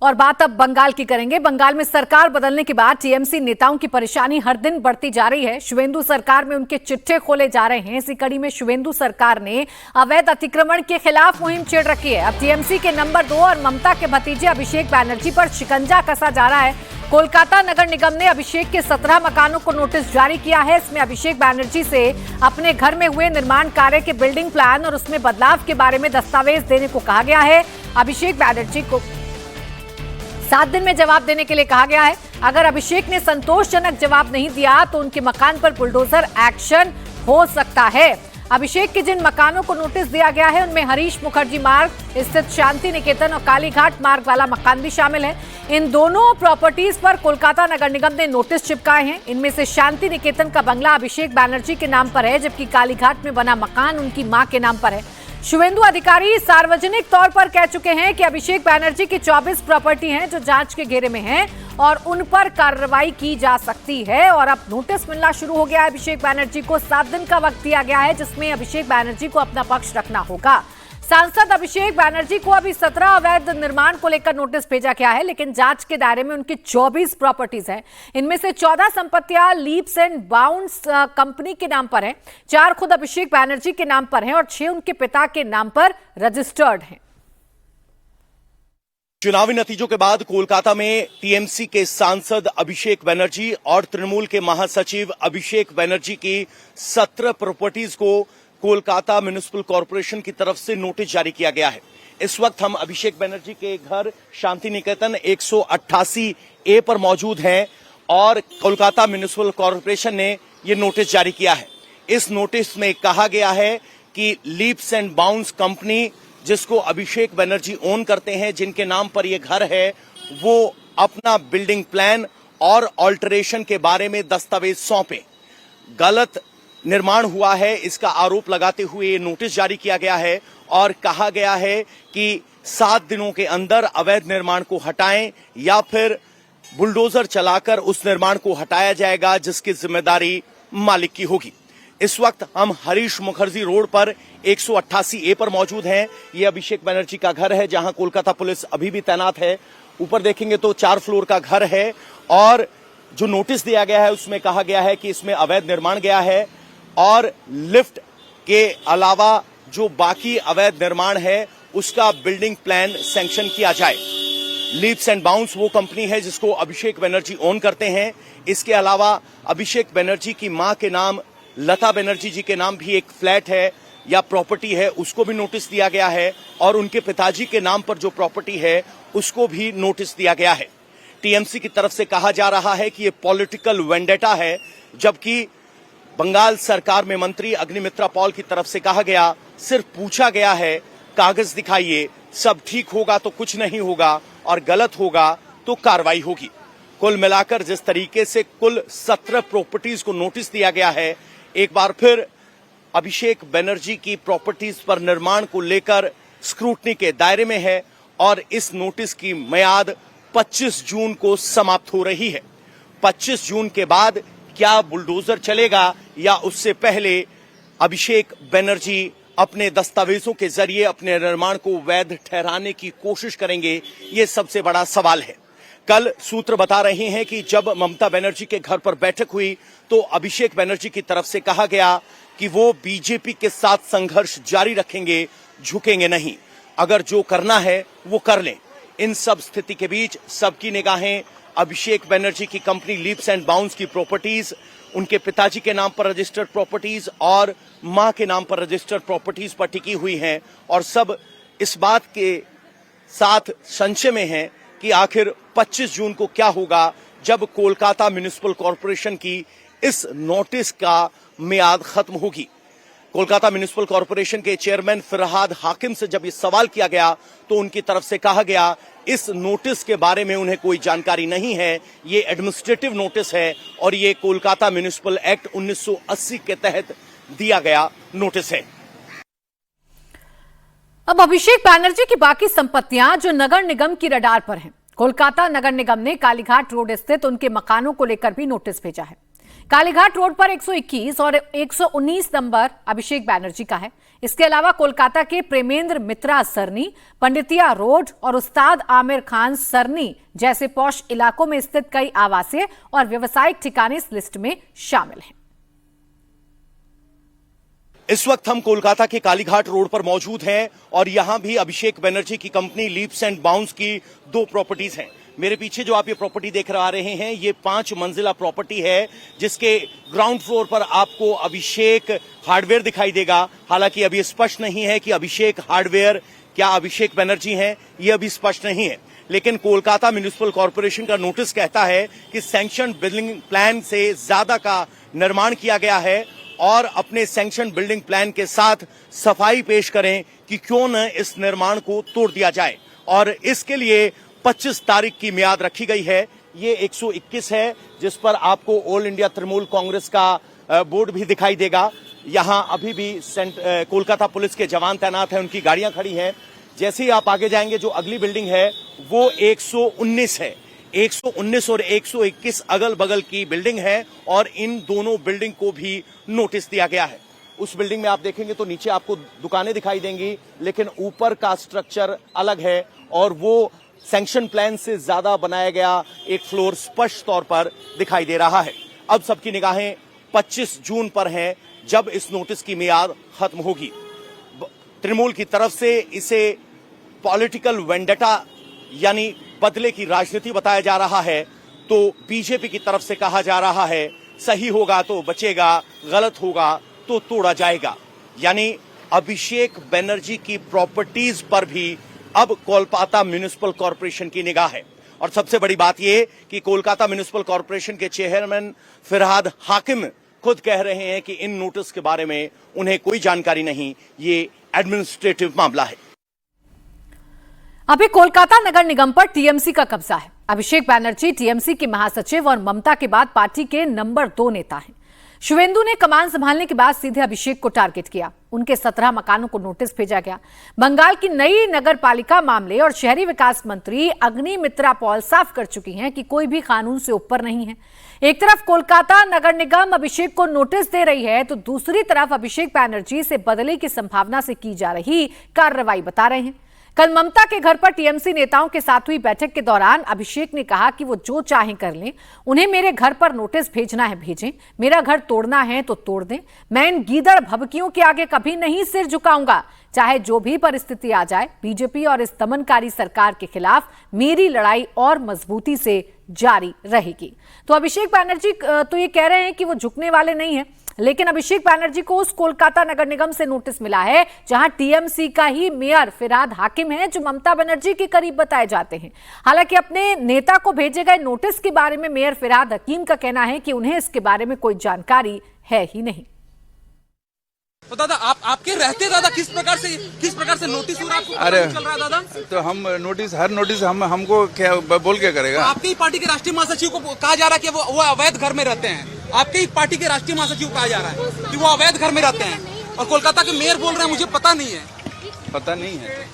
और बात अब बंगाल की करेंगे। बंगाल में सरकार बदलने के बाद टीएमसी नेताओं की परेशानी हर दिन बढ़ती जा रही है। शुवेंदु सरकार में उनके चिट्ठे खोले जा रहे हैं। इसी कड़ी में शुवेंदु सरकार ने अवैध अतिक्रमण के खिलाफ मुहिम छेड़ रखी है। अब टीएमसी के नंबर 2 और ममता के भतीजे अभिषेक बैनर्जी पर शिकंजा कसा जा रहा है। कोलकाता नगर निगम ने अभिषेक के 17 मकानों को नोटिस जारी किया है। इसमें अभिषेक बैनर्जी से अपने घर में हुए निर्माण कार्य के बिल्डिंग प्लान और उसमें बदलाव के बारे में दस्तावेज देने को कहा गया है। अभिषेक बैनर्जी को 7 दिन में जवाब देने के लिए कहा गया है। अगर अभिषेक ने संतोषजनक जवाब नहीं दिया तो उनके मकान पर बुलडोजर एक्शन हो सकता है। अभिषेक के जिन मकानों को नोटिस दिया गया है उनमें हरीश मुखर्जी मार्ग स्थित शांति निकेतन और कालीघाट मार्ग वाला मकान भी शामिल है। इन दोनों प्रॉपर्टीज पर कोलकाता नगर निगम ने नोटिस चिपकाए हैं। इनमें से शांति निकेतन का बंगला अभिषेक बैनर्जी के नाम पर है, जबकि कालीघाट में बना मकान उनकी मां के नाम पर है। शुवेंदु अधिकारी सार्वजनिक तौर पर कह चुके हैं कि अभिषेक बैनर्जी की 24 प्रॉपर्टी हैं जो जांच के घेरे में हैं और उन पर कार्रवाई की जा सकती है। और अब नोटिस मिलना शुरू हो गया है। अभिषेक बैनर्जी को 7 दिन का वक्त दिया गया है, जिसमें अभिषेक बैनर्जी को अपना पक्ष रखना होगा। सांसद अभिषेक बैनर्जी को अभी 17 अवैध निर्माण को लेकर नोटिस भेजा गया है, लेकिन जांच के दायरे में उनकी 24 प्रॉपर्टीज हैं। इनमें से 14 संपत्तियां लीप्स एंड बाउंड्स कंपनी के नाम पर हैं, 4 खुद अभिषेक बैनर्जी के नाम पर हैं और 6 उनके पिता के नाम पर रजिस्टर्ड हैं। चुनावी नतीजों के बाद कोलकाता में टीएमसी के सांसद अभिषेक बैनर्जी और तृणमूल के महासचिव अभिषेक बैनर्जी की 17 प्रॉपर्टीज को कोलकाता म्युनिसिपल कॉर्पोरेशन की तरफ से नोटिस जारी किया गया है। इस वक्त हम अभिषेक बैनर्जी के घर शांति निकेतन 188A पर मौजूद हैं और कोलकाता म्युनिसिपल कॉर्पोरेशन ने यह नोटिस जारी किया है। इस नोटिस में कहा गया है कि लीप्स एंड बाउंड्स कंपनी, जिसको अभिषेक बैनर्जी ओन करते हैं, जिनके नाम पर यह घर है, वो अपना बिल्डिंग प्लान और ऑल्टरेशन के बारे में दस्तावेज सौंपे। गलत निर्माण हुआ है इसका आरोप लगाते हुए ये नोटिस जारी किया गया है और कहा गया है कि 7 दिनों के अंदर अवैध निर्माण को हटाएं या फिर बुलडोजर चलाकर उस निर्माण को हटाया जाएगा, जिसकी जिम्मेदारी मालिक की होगी। इस वक्त हम हरीश मुखर्जी रोड पर 188A पर मौजूद हैं। ये अभिषेक बैनर्जी का घर है, जहां कोलकाता पुलिस अभी भी तैनात है। ऊपर देखेंगे तो 4 फ्लोर का घर है और जो नोटिस दिया गया है उसमें कहा गया है कि इसमें अवैध निर्माण गया है और लिफ्ट के अलावा जो बाकी अवैध निर्माण है उसका बिल्डिंग प्लान सैंक्शन किया जाए। लीप्स एंड बाउंड्स वो कंपनी है जिसको अभिषेक बैनर्जी ओन करते हैं। इसके अलावा अभिषेक बैनर्जी की मां के नाम लता बैनर्जी जी के नाम भी एक फ्लैट है या प्रॉपर्टी है, उसको भी नोटिस दिया गया है और उनके पिताजी के नाम पर जो प्रॉपर्टी है उसको भी नोटिस दिया गया है। टीएमसी की तरफ से कहा जा रहा है कि ये पॉलिटिकल वेंडेटा है, जबकि बंगाल सरकार में मंत्री अग्निमित्रा पॉल की तरफ से कहा गया, सिर्फ पूछा गया है कागज दिखाइए, सब ठीक होगा तो कुछ नहीं होगा और गलत होगा तो कार्रवाई होगी। कुल मिलाकर जिस तरीके से कुल 17 प्रॉपर्टीज को नोटिस दिया गया है, एक बार फिर अभिषेक बैनर्जी की प्रॉपर्टीज पर निर्माण को लेकर स्क्रूटनी के दायरे में है और इस नोटिस की मियाद 25 जून को समाप्त हो रही है। 25 जून के बाद क्या बुलडोजर चलेगा या उससे पहले अभिषेक बैनर्जी अपने दस्तावेजों के जरिए अपने निर्माण को वैध ठहराने की कोशिश करेंगे, ये सबसे बड़ा सवाल है। कल सूत्र बता रहे हैं कि जब ममता बनर्जी के घर पर बैठक हुई तो अभिषेक बैनर्जी की तरफ से कहा गया कि वो बीजेपी के साथ संघर्ष जारी रखेंगे, झुकेंगे नहीं, अगर जो करना है वो कर लें। इन सब स्थिति के बीच सबकी निगाहें अभिषेक बैनर्जी की कंपनी लीप्स एंड बाउंड्स की प्रॉपर्टीज, उनके पिताजी के नाम पर रजिस्टर्ड प्रॉपर्टीज और मां के नाम पर रजिस्टर्ड प्रॉपर्टीज पर टिकी हुई हैं और सब इस बात के साथ संशय में हैं कि आखिर 25 जून को क्या होगा जब कोलकाता म्युनिसिपल कॉर्पोरेशन की इस नोटिस का मियाद खत्म होगी। कोलकाता म्युनिसिपल कॉर्पोरेशन के चेयरमैन फरहाद हाकिम से जब ये सवाल किया गया तो उनकी तरफ से कहा गया इस नोटिस के बारे में उन्हें कोई जानकारी नहीं है, ये एडमिनिस्ट्रेटिव नोटिस है और ये कोलकाता म्युनिसिपल एक्ट 1980 के तहत दिया गया नोटिस है। अब अभिषेक बैनर्जी की बाकी संपत्तियां जो नगर निगम की रडार पर हैं, कोलकाता नगर निगम ने कालीघाट रोड स्थित उनके मकानों को लेकर भी नोटिस भेजा है। कालीघाट रोड पर 121 और 119 नंबर अभिषेक बैनर्जी का है। इसके अलावा कोलकाता के प्रेमेंद्र मित्रा सरनी, पंडितिया रोड और उस्ताद आमिर खान सरनी जैसे पॉश इलाकों में स्थित कई आवासीय और व्यावसायिक ठिकाने इस लिस्ट में शामिल हैं। इस वक्त हम कोलकाता के कालीघाट रोड पर मौजूद हैं और यहां भी अभिषेक बनर्जी की कंपनी लीप्स एंड बाउंस की 2 प्रॉपर्टीज हैं। मेरे पीछे जो आप ये प्रॉपर्टी देख रहे हैं, ये 5 मंजिला प्रॉपर्टी है, जिसके ग्राउंड फ्लोर पर आपको अभिषेक हार्डवेयर दिखाई देगा। हालांकि अभी स्पष्ट नहीं है कि अभिषेक हार्डवेयर क्या अभिषेक बनर्जी हैं, ये अभी स्पष्ट नहीं है। लेकिन कोलकाता म्युनिसिपल कॉर्पोरेशन का नोटिस कहता है कि सैंक्शन बिल्डिंग प्लान से ज्यादा का निर्माण किया गया है और अपने सैंक्शन बिल्डिंग प्लान के साथ सफाई पेश करें कि क्यों न इस निर्माण को तोड़ दिया जाए। और इसके लिए 25 तारीख की मियाद रखी गई है। ये 121 है, जिस पर आपको ऑल इंडिया तृणमूल कांग्रेस का बोर्ड भी दिखाई देगा। यहां अभी भी कोलकाता पुलिस के जवान तैनात हैं, उनकी गाड़ियां खड़ी हैं। जैसे ही आप आगे जाएंगे, जो अगली बिल्डिंग है वो 119 है। 119 और 121 अगल बगल की बिल्डिंग है और इन दोनों बिल्डिंग को भी नोटिस दिया गया है। उस बिल्डिंग में आप देखेंगे तो नीचे आपको दुकानें दिखाई देंगी, लेकिन ऊपर का स्ट्रक्चर अलग है और वो सैंक्शन प्लान से ज्यादा बनाया गया एक फ्लोर स्पष्ट तौर पर दिखाई दे रहा है। अब सबकी निगाहें 25 जून पर हैं, जब इस नोटिस की मियाद खत्म होगी। तृणमूल की तरफ से इसे पॉलिटिकल वेंडेटा यानी बदले की राजनीति बताया जा रहा है, तो बीजेपी की तरफ से कहा जा रहा है सही होगा तो बचेगा, गलत होगा तो तोड़ा जाएगा। यानी अभिषेक बनर्जी की प्रॉपर्टीज पर भी अब कोलकाता म्युनिसिपल कॉर्पोरेशन की निगाह है। और सबसे बड़ी बात यह कि कोलकाता म्युनिसिपल कॉर्पोरेशन के चेयरमैन फिरहाद हाकिम खुद कह रहे हैं कि इन नोटिस के बारे में उन्हें कोई जानकारी नहीं, ये एडमिनिस्ट्रेटिव मामला है। अभी कोलकाता नगर निगम पर टीएमसी का कब्जा है। अभिषेक बनर्जी टीएमसी के महासचिव और ममता के बाद पार्टी के नंबर 2 नेता हैं। शुवेंदु ने कमान संभालने के बाद सीधे अभिषेक को टारगेट किया। उनके 17 मकानों को नोटिस भेजा गया। बंगाल की नई नगर पालिका मामले और शहरी विकास मंत्री अग्निमित्रा पॉल साफ कर चुकी हैं कि कोई भी कानून से ऊपर नहीं है। एक तरफ कोलकाता नगर निगम अभिषेक को नोटिस दे रही है, तो दूसरी तरफ अभिषेक बनर्जी से बदले की संभावना से की जा रही कार्रवाई बता रहे हैं। कल ममता के घर पर टीएमसी नेताओं के साथ हुई बैठक के दौरान अभिषेक ने कहा कि वो जो चाहें कर लें, उन्हें मेरे घर पर नोटिस भेजना है भेजें, मेरा घर तोड़ना है तो तोड़ दें, मैं इन गीदड़ भभकियों के आगे कभी नहीं सिर झुकाऊंगा। चाहे जो भी परिस्थिति आ जाए, बीजेपी और इस दमनकारी सरकार के खिलाफ मेरी लड़ाई और मजबूती से जारी रहेगी। तो अभिषेक बनर्जी तो ये कह रहे हैं कि वो झुकने वाले नहीं है, लेकिन अभिषेक बनर्जी को उस कोलकाता नगर निगम से नोटिस मिला है जहां टीएमसी का ही मेयर फिरहाद हाकिम है, जो ममता बनर्जी के करीब बताए जाते हैं। हालांकि अपने नेता को भेजे गए नोटिस के बारे में मेयर फिरहाद हाकिम का कहना है कि उन्हें इसके बारे में कोई जानकारी है ही नहीं। तो दादा आपके रहते दादा किस प्रकार से नोटिस हो रहा है? अरे चल रहा है दादा, तो हम हर नोटिस हमको क्या बोल क्या करेगा? तो आपके ही पार्टी के राष्ट्रीय महासचिव को कहा जा रहा है कि वो अवैध घर में रहते हैं। आपके ही पार्टी के राष्ट्रीय महासचिव को कहा जा रहा है कि वो अवैध घर में रहते हैं, और कोलकाता के मेयर बोल रहे हैं मुझे पता नहीं है। पता नहीं है।